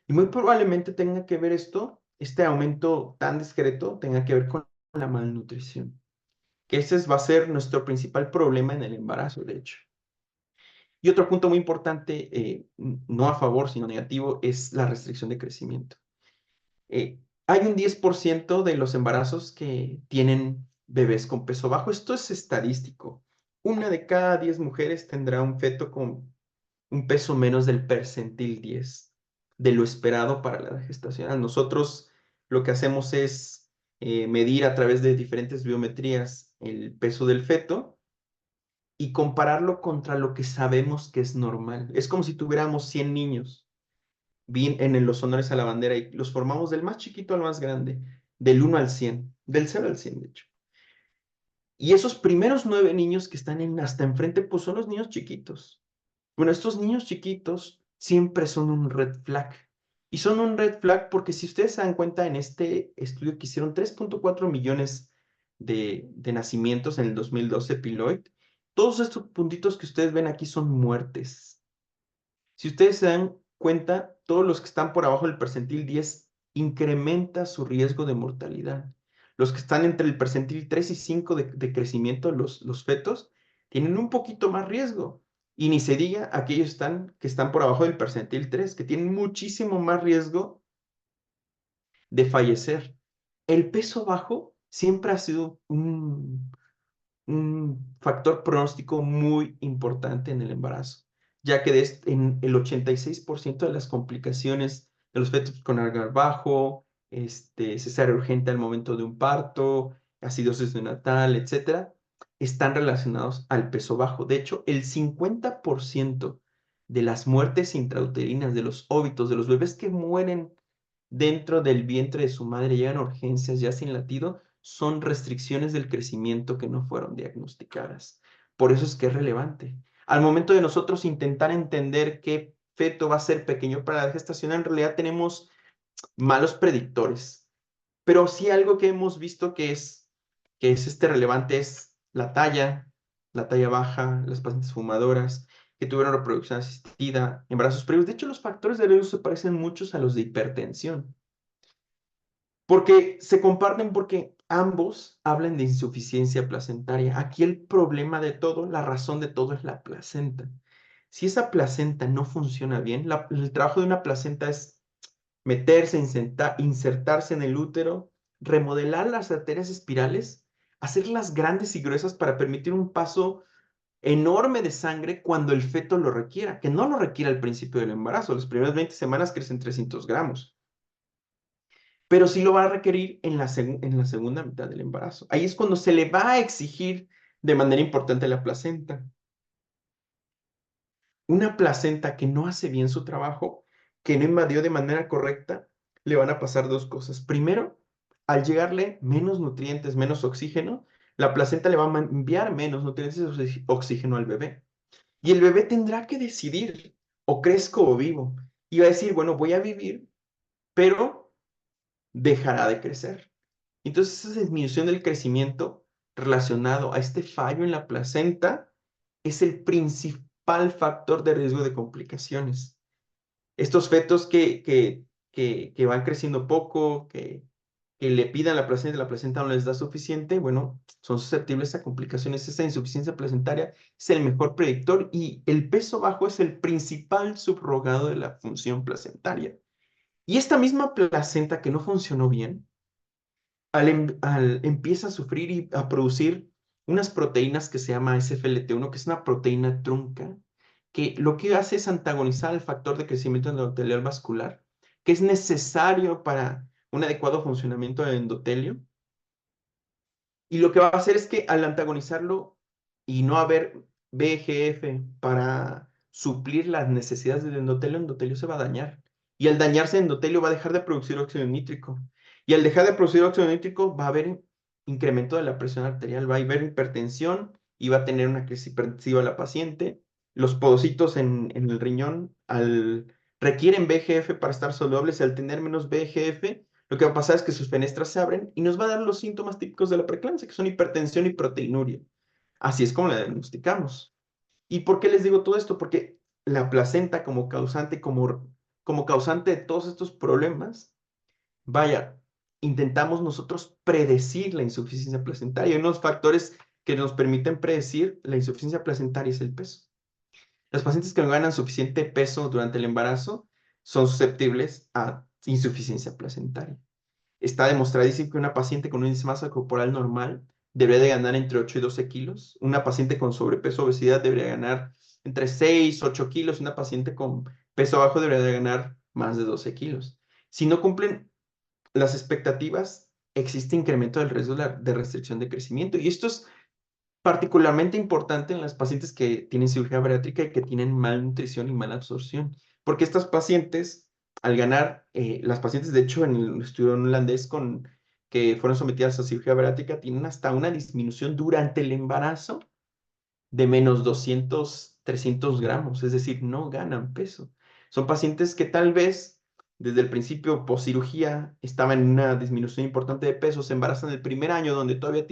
Y muy probablemente tenga que ver este aumento tan discreto, tenga que ver con la malnutrición, que ese va a ser nuestro principal problema en el embarazo, de hecho. Y otro punto muy importante, no a favor, sino negativo, es la restricción de crecimiento. Hay un 10% de los embarazos que tienen bebés con peso bajo. Esto es estadístico. Una de cada 10 mujeres tendrá un feto con un peso menos del percentil 10 de lo esperado para la gestación. Nosotros lo que hacemos es medir a través de diferentes biometrías el peso del feto y compararlo contra lo que sabemos que es normal. Es como si tuviéramos 100 niños bien en los honores a la bandera y los formamos del más chiquito al más grande, del 1 al 100, del 0 al 100, de hecho. Y esos primeros 9 niños que están hasta enfrente, pues son los niños chiquitos. Bueno, estos niños chiquitos siempre son un red flag. Y son un red flag porque si ustedes se dan cuenta en este estudio que hicieron 3.4 millones de nacimientos en el 2012, Piloid, todos estos puntitos que ustedes ven aquí son muertes. Si ustedes se dan cuenta, todos los que están por abajo del percentil 10 incrementa su riesgo de mortalidad. Los que están entre el percentil 3 y 5 de crecimiento, los fetos, tienen un poquito más riesgo. Y ni se diga aquellos que están por abajo del percentil 3, que tienen muchísimo más riesgo de fallecer. El peso bajo siempre ha sido un factor pronóstico muy importante en el embarazo, ya que en el 86% de las complicaciones de los fetos con agar bajo, cesárea urgente al momento de un parto, acidosis neonatal, etcétera, están relacionados al peso bajo. De hecho, el 50% de las muertes intrauterinas, de los óbitos, de los bebés que mueren dentro del vientre de su madre, llegan a urgencias ya sin latido, son restricciones del crecimiento que no fueron diagnosticadas. Por eso es que es relevante. Al momento de nosotros intentar entender qué feto va a ser pequeño para la gestación, en realidad tenemos malos predictores. Pero sí algo que hemos visto que es relevante es la talla baja, las pacientes fumadoras, que tuvieron reproducción asistida, embarazos previos. De hecho, los factores de riesgo se parecen muchos a los de hipertensión. Porque se comparten porque ambos hablan de insuficiencia placentaria. Aquí el problema de todo, la razón de todo es la placenta. Si esa placenta no funciona bien, el trabajo de una placenta es meterse, insertarse en el útero, remodelar las arterias espirales, hacerlas grandes y gruesas para permitir un paso enorme de sangre cuando el feto lo requiera, que no lo requiere al principio del embarazo. Las primeras 20 semanas crecen 300 gramos, pero sí lo va a requerir en la segunda mitad del embarazo. Ahí es cuando se le va a exigir de manera importante la placenta. Una placenta que no hace bien su trabajo, que no invadió de manera correcta, le van a pasar dos cosas. Primero, al llegarle menos nutrientes, menos oxígeno, la placenta le va a enviar menos nutrientes y oxígeno al bebé. Y el bebé tendrá que decidir, o crezco o vivo. Y va a decir, bueno, voy a vivir, pero dejará de crecer. Entonces, esa disminución del crecimiento relacionado a este fallo en la placenta es el principal factor de riesgo de complicaciones. Estos fetos que van creciendo poco, que le pidan la placenta no les da suficiente, bueno, son susceptibles a complicaciones. Esta insuficiencia placentaria es el mejor predictor y el peso bajo es el principal subrogado de la función placentaria. Y esta misma placenta que no funcionó bien, empieza a sufrir y a producir unas proteínas que se llama SFLT1, que es una proteína trunca, que lo que hace es antagonizar el factor de crecimiento endotelial vascular, que es necesario para un adecuado funcionamiento del endotelio. Y lo que va a hacer es que al antagonizarlo y no haber VEGF para suplir las necesidades del endotelio, el endotelio se va a dañar. Y al dañarse el endotelio va a dejar de producir óxido nítrico. Y al dejar de producir óxido nítrico va a haber incremento de la presión arterial, va a haber hipertensión y va a tener una crisis hipertensiva la paciente. Los podocitos en el riñón requieren VEGF para estar saludables y al tener menos VEGF lo que va a pasar es que sus fenestras se abren y nos va a dar los síntomas típicos de la preeclampsia, que son hipertensión y proteinuria. Así es como la diagnosticamos. ¿Y por qué les digo todo esto? Porque la placenta como causante de todos estos problemas, vaya, intentamos nosotros predecir la insuficiencia placentaria. Hay unos factores que nos permiten predecir la insuficiencia placentaria es el peso. Los pacientes que no ganan suficiente peso durante el embarazo son susceptibles a insuficiencia placentaria. Está demostradísimo que una paciente con un índice de masa corporal normal debería de ganar entre 8 y 12 kilos. Una paciente con sobrepeso o obesidad debería ganar entre 6 y 8 kilos. Una paciente con peso bajo debería de ganar más de 12 kilos. Si no cumplen las expectativas, existe incremento del riesgo de restricción de crecimiento. Y esto es particularmente importante en las pacientes que tienen cirugía bariátrica y que tienen malnutrición y mala absorción, porque estas pacientes, al ganar, las pacientes, de hecho, en el estudio holandés que fueron sometidas a cirugía bariátrica, tienen hasta una disminución durante el embarazo de menos 200, 300 gramos, es decir, no ganan peso. Son pacientes que tal vez desde el principio, poscirugía, estaban en una disminución importante de peso, se embarazan el primer año donde todavía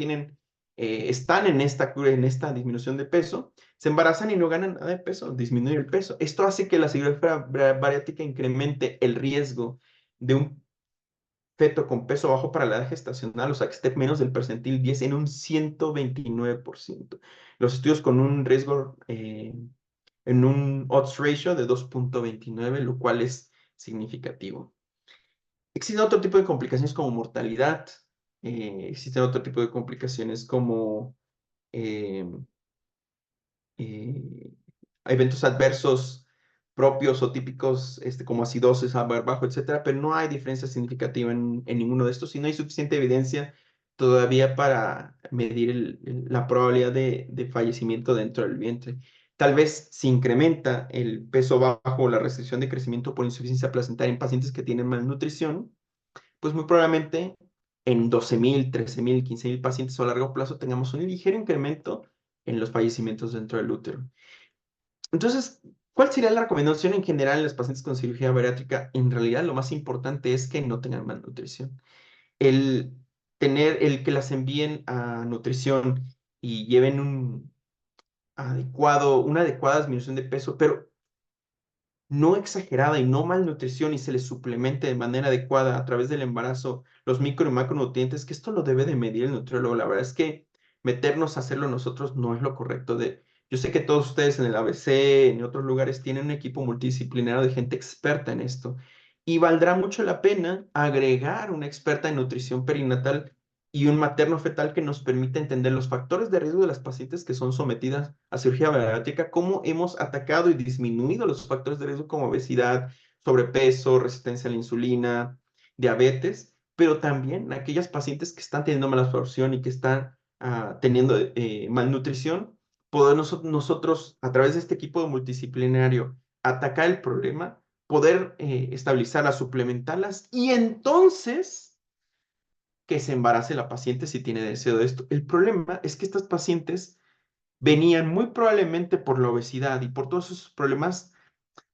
están en esta disminución de peso, se embarazan y no ganan nada de peso, disminuye el peso. Esto hace que la cirugía bariátrica incremente el riesgo de un feto con peso bajo para la edad gestacional, o sea, que esté menos del percentil 10 en un 129%. Los estudios con un riesgo en un odds ratio de 2.29, lo cual es significativo. Existen otro tipo de complicaciones como mortalidad, existen otro tipo de complicaciones como eh, eh, eventos adversos propios o típicos como acidosis, ABAR bajo, etcétera, pero no hay diferencia significativa en ninguno de estos y no hay suficiente evidencia todavía para medir la probabilidad de fallecimiento dentro del vientre. Tal vez si incrementa el peso bajo o la restricción de crecimiento por insuficiencia placentaria en pacientes que tienen malnutrición, pues muy probablemente en 12,000, 13,000, 15,000 pacientes a largo plazo tengamos un ligero incremento en los fallecimientos dentro del útero. Entonces, ¿cuál sería la recomendación en general en los pacientes con cirugía bariátrica? En realidad, lo más importante es que no tengan malnutrición. El que las envíen a nutrición y lleven una adecuada disminución de peso, pero no exagerada y no malnutrición y se les suplemente de manera adecuada a través del embarazo los micro y macronutrientes, que esto lo debe de medir el nutriólogo. La verdad es que meternos a hacerlo nosotros no es lo correcto. Yo sé que todos ustedes en el ABC, en otros lugares, tienen un equipo multidisciplinario de gente experta en esto. Y valdrá mucho la pena agregar una experta en nutrición perinatal y un materno fetal que nos permita entender los factores de riesgo de las pacientes que son sometidas a cirugía bariátrica, cómo hemos atacado y disminuido los factores de riesgo como obesidad, sobrepeso, resistencia a la insulina, diabetes, pero también aquellas pacientes que están teniendo mala absorción y que están teniendo malnutrición, poder nosotros, a través de este equipo multidisciplinario, atacar el problema, poder estabilizarlas, suplementarlas y entonces que se embarace la paciente si tiene deseo de esto. El problema es que estas pacientes venían muy probablemente por la obesidad y por todos esos problemas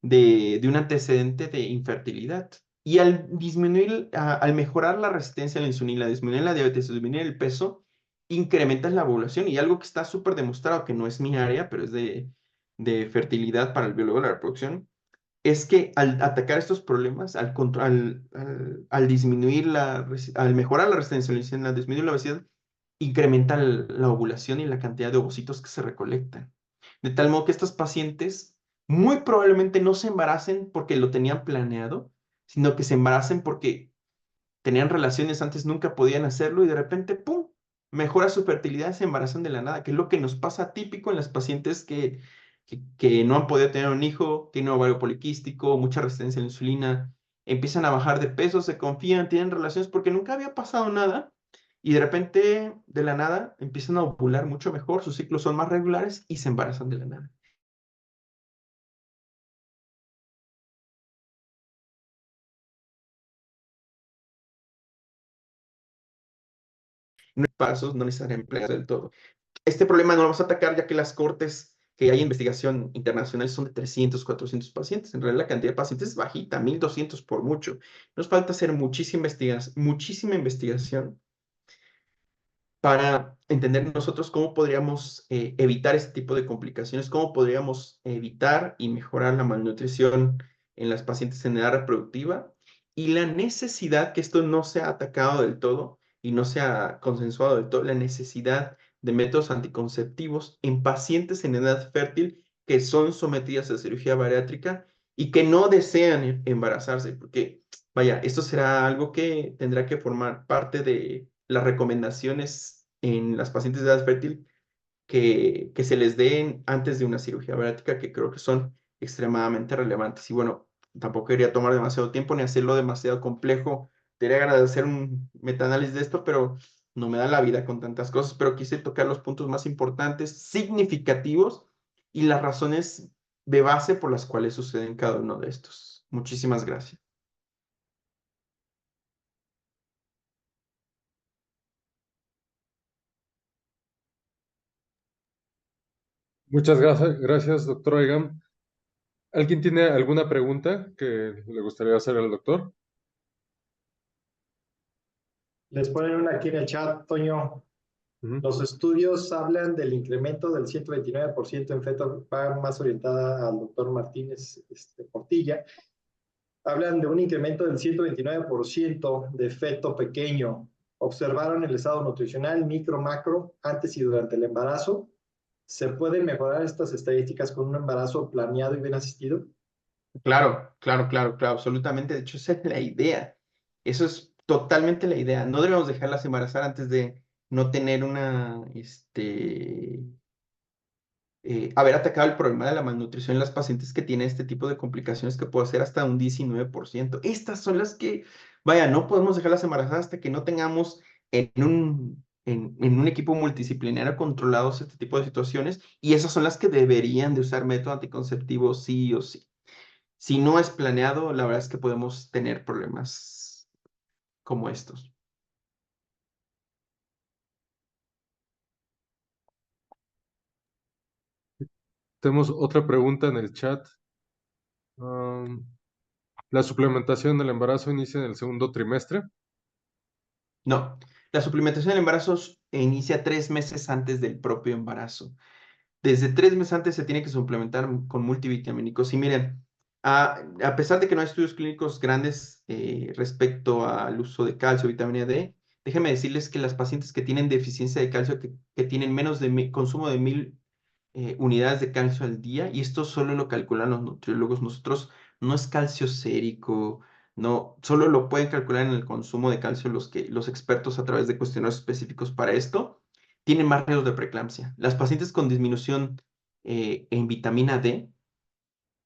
de un antecedente de infertilidad. Y al disminuir, al mejorar la resistencia a la insulina, disminuir la diabetes, disminuir el peso, incrementas la ovulación. Y algo que está súper demostrado, que no es mi área, pero es de fertilidad para el biólogo de la reproducción, es que al atacar estos problemas, al disminuir al mejorar la resistencia a la insulina, al disminuir la obesidad, incrementa la ovulación y la cantidad de ovocitos que se recolectan. De tal modo que estas pacientes muy probablemente no se embaracen porque lo tenían planeado, sino que se embaracen porque tenían relaciones antes, nunca podían hacerlo y de repente, ¡pum!, mejora su fertilidad y se embarazan de la nada, que es lo que nos pasa típico en las pacientes que no han podido tener un hijo, tienen ovario poliquístico, mucha resistencia a la insulina, empiezan a bajar de peso, se confían, tienen relaciones porque nunca había pasado nada y de repente, de la nada, empiezan a ovular mucho mejor, sus ciclos son más regulares y se embarazan de la nada. No hay pasos, no necesariamente empleados del todo. Este problema no lo vamos a atacar ya que las cortes que hay en investigación internacional son de 300, 400 pacientes. En realidad la cantidad de pacientes es bajita, 1200 por mucho. Nos falta hacer muchísima investigación para entender nosotros cómo podríamos evitar este tipo de complicaciones, cómo podríamos evitar y mejorar la malnutrición en las pacientes en edad reproductiva y la necesidad, que esto no sea atacado del todo y no sea consensuado del todo, la necesidad de métodos anticonceptivos en pacientes en edad fértil que son sometidas a cirugía bariátrica y que no desean embarazarse, porque vaya, esto será algo que tendrá que formar parte de las recomendaciones en las pacientes de edad fértil que se les den antes de una cirugía bariátrica, que creo que son extremadamente relevantes. Y bueno, tampoco quería tomar demasiado tiempo ni hacerlo demasiado complejo. Quería agradecer un metaanálisis de esto, pero no me da la vida con tantas cosas, pero quise tocar los puntos más importantes, significativos y las razones de base por las cuales suceden cada uno de estos. Muchísimas gracias. Muchas gracias, doctor Oigan. ¿Alguien tiene alguna pregunta que le gustaría hacer al doctor? Les ponen una aquí en el chat, Toño. Ujú. Los estudios hablan del incremento del 129% en feto, va más orientada al doctor Martínez Portilla. Hablan de un incremento del 129% de feto pequeño. Observaron el estado nutricional micro, macro, antes y durante el embarazo. ¿Se pueden mejorar estas estadísticas con un embarazo planeado y bien asistido? Claro, claro, claro, claro, absolutamente. De hecho, esa es la idea. Eso es totalmente la idea. No debemos dejarlas embarazar antes de no tener haber atacado el problema de la malnutrición en las pacientes que tienen este tipo de complicaciones que puede ser hasta un 19%. Estas son las que, vaya, no podemos dejarlas embarazadas hasta que no tengamos en un equipo multidisciplinario controlados este tipo de situaciones y esas son las que deberían de usar método anticonceptivo sí o sí. Si no es planeado, la verdad es que podemos tener problemas como estos. Tenemos otra pregunta en el chat. Um, ¿La suplementación del embarazo inicia en el segundo trimestre? No, la suplementación del embarazo inicia 3 meses antes del propio embarazo. Desde 3 meses antes se tiene que suplementar con multivitamínicos. Y miren, a pesar de que no hay estudios clínicos grandes respecto al uso de calcio, vitamina D, déjenme decirles que las pacientes que tienen deficiencia de calcio, que tienen menos de consumo de 1000 unidades de calcio al día, y esto solo lo calculan los nutriólogos, nosotros no es calcio sérico, No, solo lo pueden calcular en el consumo de calcio los expertos a través de cuestionarios específicos para esto. Tienen más riesgos de preeclampsia. Las pacientes con disminución en vitamina D,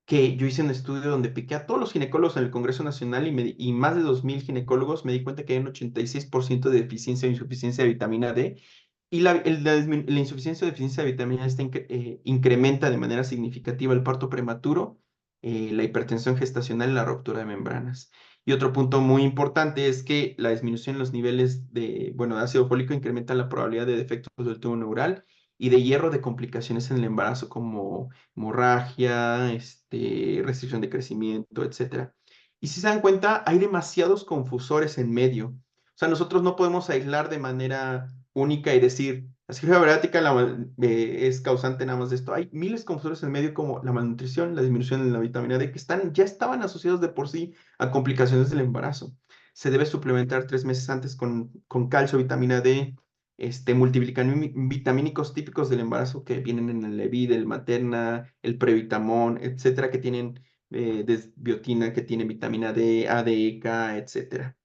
que yo hice un estudio donde piqué a todos los ginecólogos en el Congreso Nacional y más de 2.000 ginecólogos, me di cuenta que hay un 86% de deficiencia o insuficiencia de vitamina D. Y la insuficiencia o deficiencia de vitamina D incrementa de manera significativa el parto prematuro, la hipertensión gestacional y la ruptura de membranas. Y otro punto muy importante es que la disminución en los niveles de ácido fólico incrementa la probabilidad de defectos del tubo neural y de hierro de complicaciones en el embarazo como hemorragia, restricción de crecimiento, etcétera. Y si se dan cuenta, hay demasiados confusores en medio. O sea, nosotros no podemos aislar de manera única y decir, la cirugía bariátrica es causante nada más de esto. Hay miles de confusores en medio como la malnutrición, la disminución en la vitamina D, que ya estaban asociados de por sí a complicaciones del embarazo. Se debe suplementar 3 meses antes con calcio, vitamina D, multivitamínicos típicos del embarazo que vienen en el Levit, el Materna, el Previtamón, etcétera, que tienen desbiotina, que tienen vitamina D, A, D, E, K, etcétera.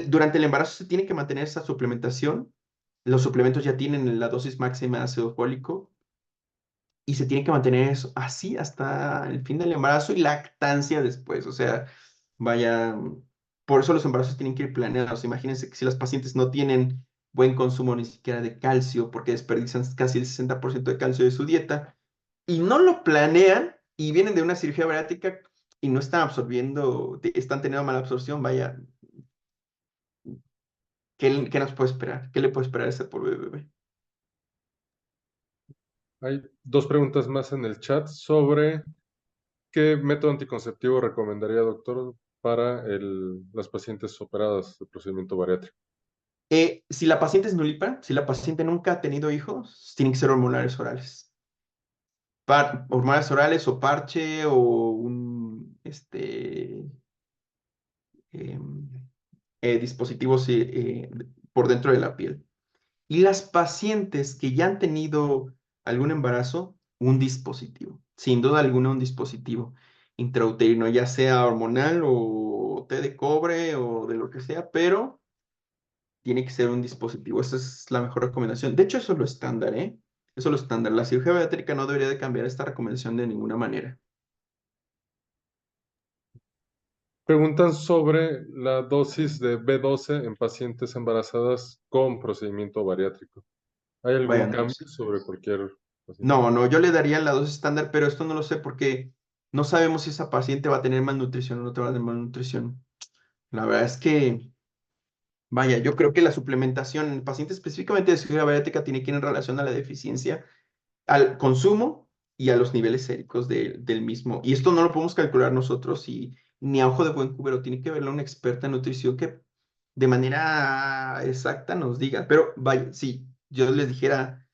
Durante el embarazo se tiene que mantener esa suplementación. Los suplementos ya tienen la dosis máxima de ácido fólico y se tiene que mantener eso así hasta el fin del embarazo y lactancia después. O sea, vaya, por eso los embarazos tienen que ir planeados. Imagínense que si las pacientes no tienen buen consumo ni siquiera de calcio, porque desperdician casi el 60% de calcio de su dieta, y no lo planean y vienen de una cirugía bariátrica y no están absorbiendo, están teniendo mala absorción, vaya, ¿qué nos puede esperar? ¿Qué le puede esperar a ese pobre bebé? Hay dos preguntas más en el chat sobre qué método anticonceptivo recomendaría, doctor, para las pacientes operadas de procedimiento bariátrico. Si la paciente es nulípara, si la paciente nunca ha tenido hijos, tienen que ser hormonales orales. Hormonales orales o parche o un em, dispositivos por dentro de la piel. Y las pacientes que ya han tenido algún embarazo, un dispositivo. Sin duda alguna, un dispositivo intrauterino, ya sea hormonal o té de cobre o de lo que sea, pero tiene que ser un dispositivo. Esa es la mejor recomendación. De hecho, eso es lo estándar, ¿eh? Eso es lo estándar. La cirugía bariátrica no debería de cambiar esta recomendación de ninguna manera. Preguntan sobre la dosis de B12 en pacientes embarazadas con procedimiento bariátrico. ¿Hay algún Vaya, no lo cambio sé. sobre cualquier paciente? No, no, yo le daría la dosis estándar, pero esto no lo sé porque no sabemos si esa paciente va a tener malnutrición o no te va a tener malnutrición. La verdad es que, vaya, yo creo que la suplementación en pacientes específicamente de cirugía bariátrica tiene que ir en relación a la deficiencia, al consumo y a los niveles séricos del mismo. Y esto no lo podemos calcular nosotros ni a ojo de buen cubero, tiene que verlo una experta en nutrición que de manera exacta nos diga. Pero vaya, si yo les dijera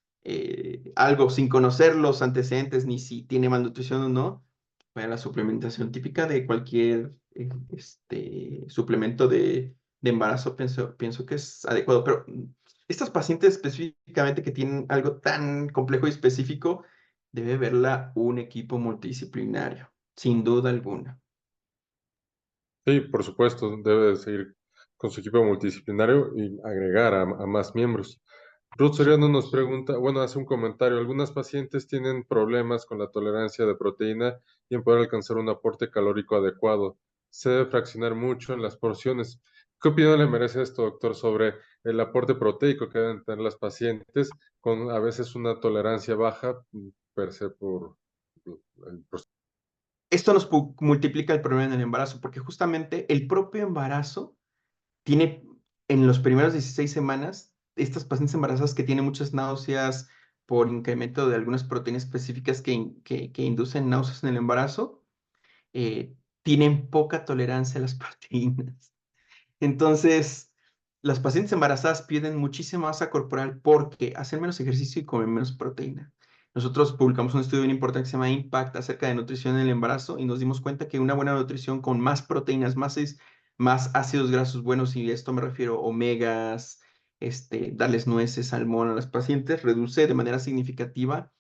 algo sin conocer los antecedentes ni si tiene malnutrición o no, vaya, la suplementación típica de cualquier suplemento de embarazo pienso que es adecuado. Pero estas pacientes específicamente que tienen algo tan complejo y específico, debe verla un equipo multidisciplinario, sin duda alguna. Sí, por supuesto, debe de seguir con su equipo multidisciplinario y agregar a más miembros. Ruth Soriano nos pregunta, bueno, hace un comentario, algunas pacientes tienen problemas con la tolerancia de proteína y en poder alcanzar un aporte calórico adecuado. Se debe fraccionar mucho en las porciones. ¿Qué opinión le merece esto, doctor, sobre el aporte proteico que deben tener las pacientes con a veces una tolerancia baja per se por el Esto nos multiplica el problema en el embarazo, porque justamente el propio embarazo tiene en los primeros 16 semanas, estas pacientes embarazadas que tienen muchas náuseas por incremento de algunas proteínas específicas que inducen náuseas en el embarazo, tienen poca tolerancia a las proteínas. Entonces, las pacientes embarazadas pierden muchísima masa corporal porque hacen menos ejercicio y comen menos proteína. Nosotros publicamos un estudio bien importante que se llama Impact acerca de nutrición en el embarazo y nos dimos cuenta que una buena nutrición con más proteínas, más ácidos grasos buenos, y a esto me refiero omegas, darles nueces, salmón a las pacientes, reduce de manera significativa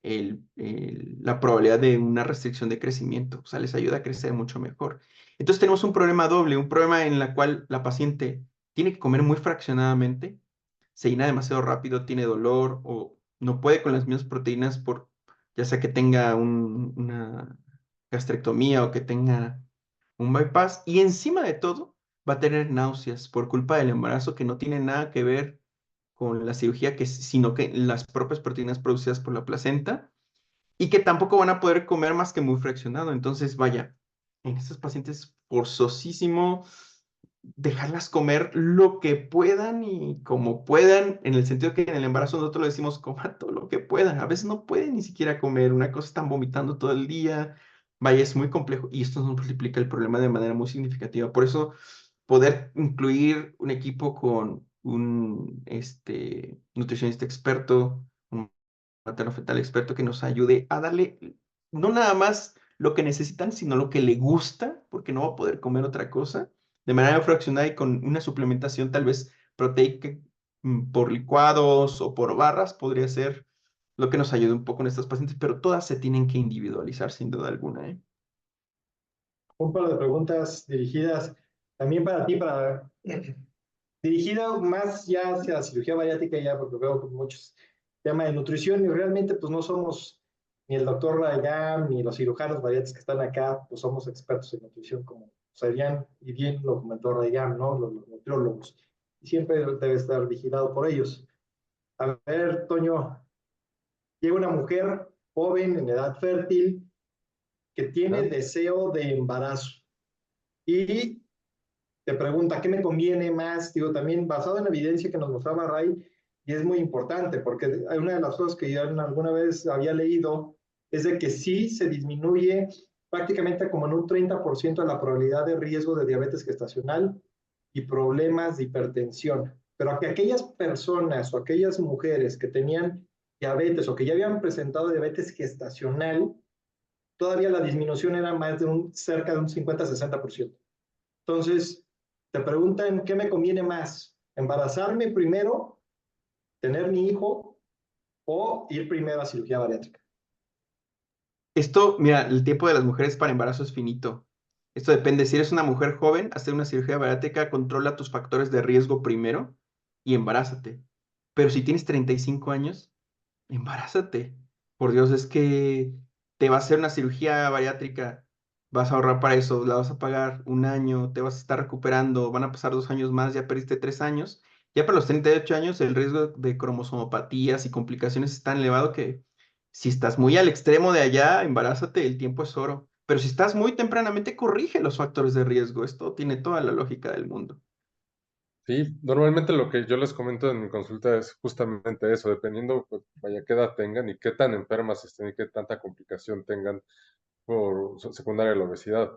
la probabilidad de una restricción de crecimiento, o sea, les ayuda a crecer mucho mejor. Entonces tenemos un problema doble, un problema en el cual la paciente tiene que comer muy fraccionadamente, se llena demasiado rápido, tiene dolor o no puede con las mismas proteínas por, ya sea que tenga una gastrectomía o que tenga un bypass, y encima de todo va a tener náuseas por culpa del embarazo que no tiene nada que ver con la cirugía, sino que las propias proteínas producidas por la placenta y que tampoco van a poder comer más que muy fraccionado. Entonces, vaya, en estos pacientes forzosísimo dejarlas comer lo que puedan y como puedan, en el sentido que en el embarazo nosotros le decimos coma todo lo que puedan. A veces no pueden ni siquiera comer, una cosa están vomitando todo el día. Vaya, es muy complejo y esto nos multiplica el problema de manera muy significativa. Por eso, poder incluir un equipo con un nutricionista experto, un materno-fetal experto que nos ayude a darle no nada más lo que necesitan, sino lo que le gusta, porque no va a poder comer otra cosa, de manera fraccionada y con una suplementación tal vez proteica por licuados o por barras, podría ser lo que nos ayude un poco en estas pacientes, pero todas se tienen que individualizar sin duda alguna, ¿eh? Un par de preguntas dirigidas también para ti, dirigida más ya hacia la cirugía bariátrica, ya porque veo muchos temas de nutrición y realmente pues no somos ni el doctor Rayam ni los cirujanos bariátricos que están acá, pues somos expertos en nutrición como serían, y bien lo comentó Rayam, ¿no? Los nutriólogos. Y siempre debe estar vigilado por ellos. A ver, Toño, llega una mujer joven en edad fértil que tiene ¿Verdad? deseo de embarazo y te pregunta, ¿qué me conviene más? Digo, también basado en la evidencia que nos mostraba Ray, y es muy importante, porque hay una de las cosas que yo alguna vez había leído, es de que sí se disminuye prácticamente como en un 30% la probabilidad de riesgo de diabetes gestacional y problemas de hipertensión. Pero que aquellas personas o aquellas mujeres que tenían diabetes o que ya habían presentado diabetes gestacional, todavía la disminución era más de cerca de un 50-60%. Entonces, te preguntan, ¿qué me conviene más? ¿Embarazarme primero, tener mi hijo o ir primero a cirugía bariátrica? Esto, mira, el tiempo de las mujeres para embarazo es finito. Esto depende. Si eres una mujer joven, hacer una cirugía bariátrica controla tus factores de riesgo primero y embarázate. Pero si tienes 35 años, embarázate. Por Dios, es que te va a hacer una cirugía bariátrica, vas a ahorrar para eso, la vas a pagar un año, te vas a estar recuperando, van a pasar 2 años más, ya perdiste 3 años. Ya para los 38 años el riesgo de cromosomopatías y complicaciones es tan elevado que si estás muy al extremo de allá, embarázate, el tiempo es oro. Pero si estás muy tempranamente, corrige los factores de riesgo. Esto tiene toda la lógica del mundo. Sí, normalmente lo que yo les comento en mi consulta es justamente eso, dependiendo, pues, vaya, qué edad tengan y qué tan enfermas estén y qué tanta complicación tengan por secundaria a la obesidad.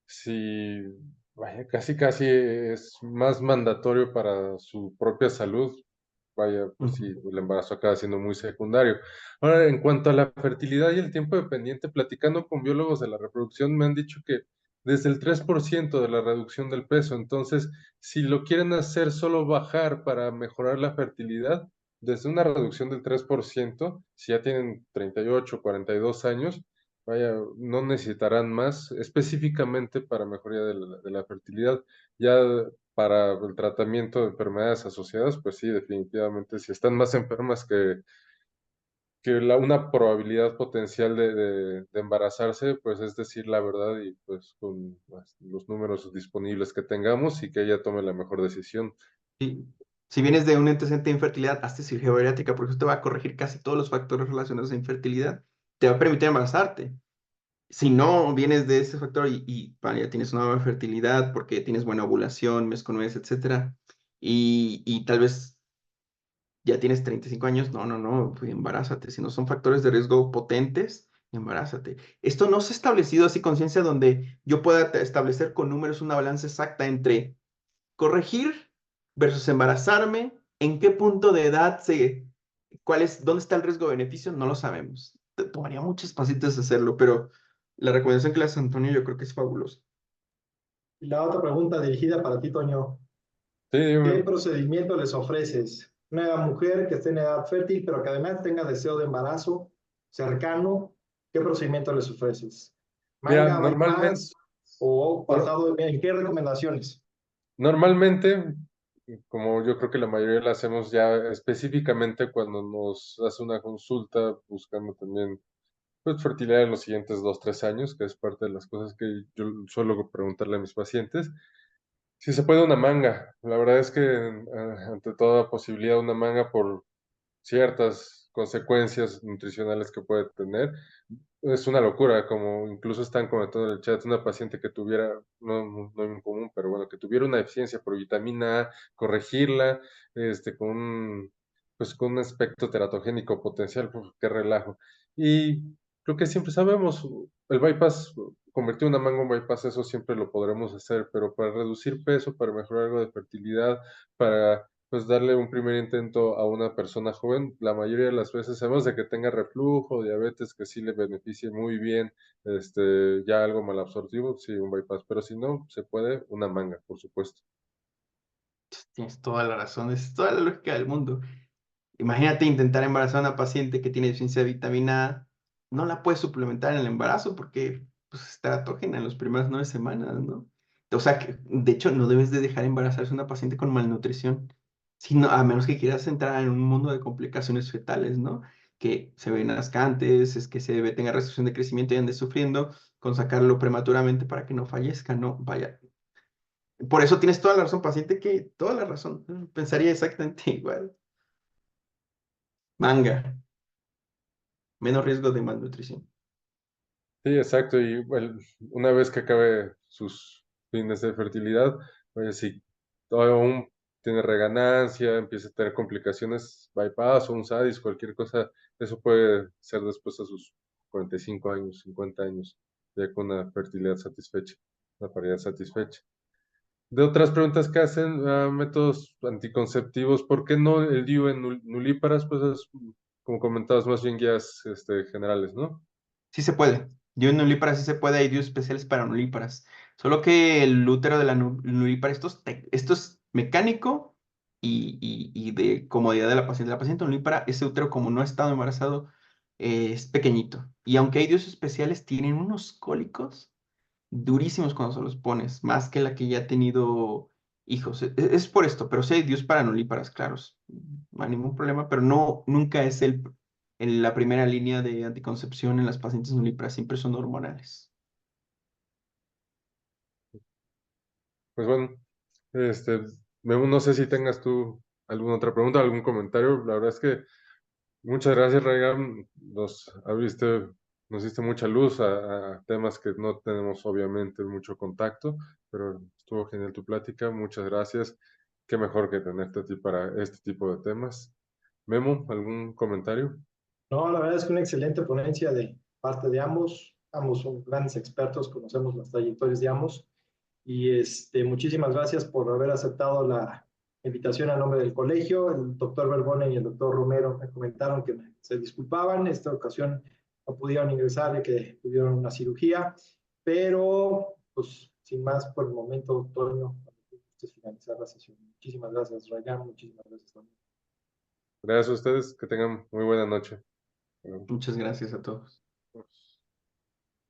Si, vaya, casi casi es más mandatorio para su propia salud, vaya, pues sí, Ujú. el embarazo acaba siendo muy secundario. Ahora, en cuanto a la fertilidad y el tiempo dependiente, platicando con biólogos de la reproducción, me han dicho que desde el 3% de la reducción del peso, entonces, si lo quieren hacer solo bajar para mejorar la fertilidad, desde una reducción del 3%, si ya tienen 38, 42 años, vaya, no necesitarán más específicamente para mejoría de la fertilidad. Ya para el tratamiento de enfermedades asociadas, pues sí, definitivamente, si están más enfermas que una probabilidad potencial de embarazarse, pues es decir la verdad y pues con los números disponibles que tengamos y que ella tome la mejor decisión. Sí. Si vienes de un antecedente de infertilidad, hazte cirugía bariátrica porque eso te va a corregir casi todos los factores relacionados a infertilidad. Te va a permitir embarazarte. Si no vienes de ese factor vale, ya tienes una buena fertilidad porque tienes buena ovulación, mes con mes, etcétera, y tal vez ya tienes 35 años, no, no, no, pues embarázate. Si no son factores de riesgo potentes, embarázate. Esto no se ha establecido así con ciencia donde yo pueda establecer con números una balanza exacta entre corregir versus embarazarme, en qué punto de edad dónde está el riesgo-beneficio, no lo sabemos. Te tomaría muchos pasitos hacerlo, pero la recomendación que le hace Antonio yo creo que es fabulosa. Y la otra pregunta dirigida para ti, Toño. Sí, ¿Qué dime. procedimiento les ofreces? Una mujer que esté en edad fértil, pero que además tenga deseo de embarazo. cercano, ¿qué procedimiento les ofreces? Mira, ¿Manga, bypass o basado en qué recomendaciones? normalmente, como yo creo que la mayoría la hacemos ya específicamente cuando nos hace una consulta buscando también pues, fertilidad en los siguientes 2, 3 años, que es parte de las cosas que yo suelo preguntarle a mis pacientes. Si se puede una manga, la verdad es que ante toda posibilidad una manga por ciertas consecuencias nutricionales que puede tener. Es una locura, como incluso están comentando en el chat, una paciente que tuviera, no en común, pero bueno, que tuviera una deficiencia por vitamina A, corregirla, con pues con un aspecto teratogénico potencial, pues, qué relajo. Y lo que siempre sabemos, el bypass, convertir una manga en bypass, eso siempre lo podremos hacer, pero para reducir peso, para mejorar algo de fertilidad, para pues darle un primer intento a una persona joven, la mayoría de las veces, además de que tenga reflujo, diabetes, que sí le beneficie muy bien, ya algo malabsortivo, sí, un bypass, pero si no, se puede una manga, por supuesto. Tienes toda la razón, es toda la lógica del mundo. Imagínate intentar embarazar a una paciente que tiene deficiencia de vitamina A, no la puedes suplementar en el embarazo porque pues, es teratógena en las primeras 9 semanas, ¿no? O sea, que, de hecho, no debes de dejar embarazarse a una paciente con malnutrición, sino, a menos que quieras entrar en un mundo de complicaciones fetales, ¿no? Que se ven nascantes, es que tenga restricción de crecimiento y ande sufriendo, con sacarlo prematuramente para que no fallezca, ¿no? Vaya. Por eso tienes toda la razón, paciente, que toda la razón. Pensaría exactamente igual. Manga. Menos riesgo de malnutrición. Sí, exacto, y bueno, una vez que acabe sus fines de fertilidad, pues si aún tiene reganancia, empieza a tener complicaciones, bypass o un SADIS, cualquier cosa, eso puede ser después a sus 45 años, 50 años, ya con una fertilidad satisfecha, una paridad satisfecha. De otras preguntas que hacen, métodos anticonceptivos, ¿por qué no el DIU en nulíparas? Pues es, como comentabas, más bien guías generales, ¿no? Sí se puede. Yo en nulíparas sí se puede, hay dios especiales para nulíparas. Solo que el útero de la nulípara, esto es mecánico y de comodidad de la paciente. La paciente nulípara, ese útero como no ha estado embarazado, es pequeñito. Y aunque hay dios especiales, tienen unos cólicos durísimos cuando se los pones, más que la que ya ha tenido hijos. Es por esto, pero sí hay dios para nulíparas, claros. No hay ningún problema, pero no, nunca es en la primera línea de anticoncepción en las pacientes nulíparas, siempre son hormonales. Pues bueno, este, Memo, no sé si tengas tú alguna otra pregunta, algún comentario. La verdad es que muchas gracias, Regan. Nos diste mucha luz a temas que no tenemos obviamente mucho contacto, pero estuvo genial tu plática. Muchas gracias. Qué mejor que tenerte a ti para este tipo de temas. Memo, ¿algún comentario? No, la verdad es que una excelente ponencia de parte de ambos. Ambos son grandes expertos, conocemos las trayectorias de ambos. Y muchísimas gracias por haber aceptado la invitación a nombre del colegio. El doctor Verbone y el doctor Romero me comentaron que se disculpaban. Esta ocasión no pudieron ingresar y que tuvieron una cirugía. Pero, pues, sin más por el momento, Toño, para finalizar la sesión. Muchísimas gracias, Ryan. Muchísimas gracias, Toño. Gracias a ustedes. Que tengan muy buena noche. Muchas gracias a todos.